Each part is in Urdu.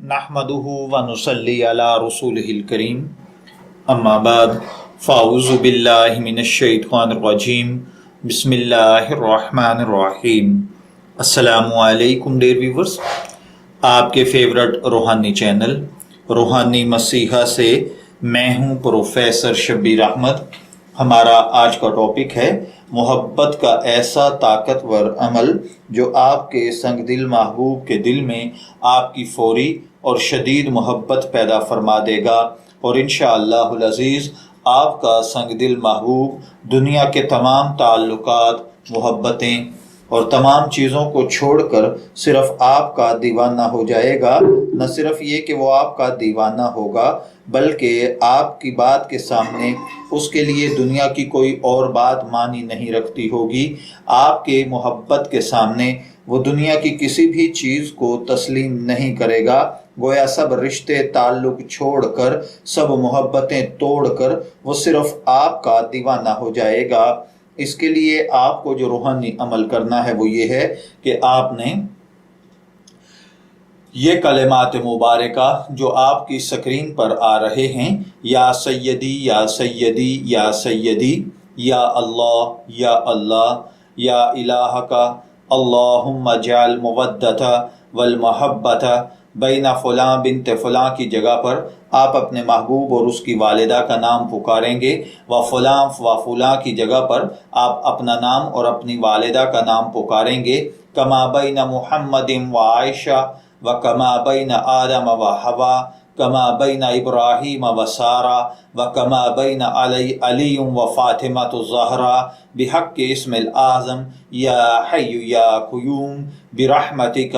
نحمدہ ونصلی علی رسولہ الکریم اما بعد فاعوذ باللہ من الشیطان الرجیم بسم اللہ الرحمن الرحیم۔ السلام علیکم ڈیئر ویورز، آپ کے فیورٹ روحانی چینل روحانی مسیحا سے میں ہوں پروفیسر شبیر احمد۔ ہمارا آج کا ٹاپک ہے محبت کا ایسا طاقتور عمل جو آپ کے سنگ دل محبوب کے دل میں آپ کی فوری اور شدید محبت پیدا فرما دے گا، اور انشاءاللہ العزیز آپ کا سنگ دل محبوب دنیا کے تمام تعلقات، محبتیں اور تمام چیزوں کو چھوڑ کر صرف آپ کا دیوانہ ہو جائے گا۔ نہ صرف یہ کہ وہ آپ کا دیوانہ ہوگا، بلکہ آپ کی بات کے سامنے اس کے لیے دنیا کی کوئی اور بات معنی نہیں رکھتی ہوگی۔ آپ کے محبت کے سامنے وہ دنیا کی کسی بھی چیز کو تسلیم نہیں کرے گا۔ گویا سب رشتے تعلق چھوڑ کر، سب محبتیں توڑ کر وہ صرف آپ کا دیوانہ ہو جائے گا۔ اس کے لیے آپ کو جو روحانی عمل کرنا ہے وہ یہ ہے کہ آپ نے یہ کلمات مبارکہ جو آپ کی سکرین پر آ رہے ہیں، یا سیدی یا سیدی یا سیدی، یا اللہ یا الہ کا اللہم جعل مودۃ والمحبت بین فلاں بنت فلاں کی جگہ پر آپ اپنے محبوب اور اس کی والدہ کا نام پکاریں گے، و فلاں و فلاں کی جگہ پر آپ اپنا نام اور اپنی والدہ کا نام پکاریں گے۔ کما بین محمد و عائشہ و کما بین آدم و حوا کما بین ابراہیم و سارہ و کما بین علی و فاطمہ الزہرا بحق اسم الاعظم یا حی یا قیوم برحمتک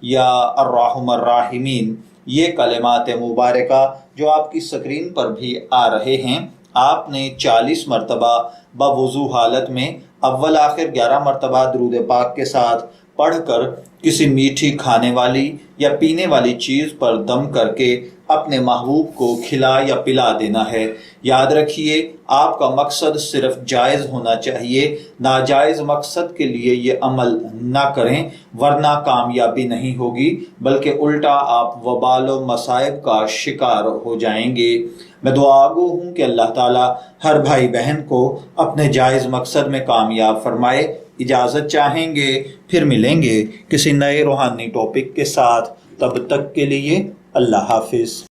یا ارحم الراحمین۔ یہ کلمات مبارکہ جو آپ کی سکرین پر بھی آ رہے ہیں، آپ نے 40 مرتبہ بوضو حالت میں اول آخر 11 مرتبہ درود پاک کے ساتھ پڑھ کر کسی میٹھی کھانے والی یا پینے والی چیز پر دم کر کے اپنے محبوب کو کھلا یا پلا دینا ہے۔ یاد رکھیے، آپ کا مقصد صرف جائز ہونا چاہیے، ناجائز مقصد کے لیے یہ عمل نہ کریں، ورنہ کامیابی نہیں ہوگی بلکہ الٹا آپ وبال و مصائب کا شکار ہو جائیں گے۔ میں دعا گو ہوں کہ اللہ تعالیٰ ہر بھائی بہن کو اپنے جائز مقصد میں کامیاب فرمائے۔ اجازت چاہیں گے، پھر ملیں گے کسی نئے روحانی ٹاپک کے ساتھ۔ تب تک کے لیے اللہ حافظ۔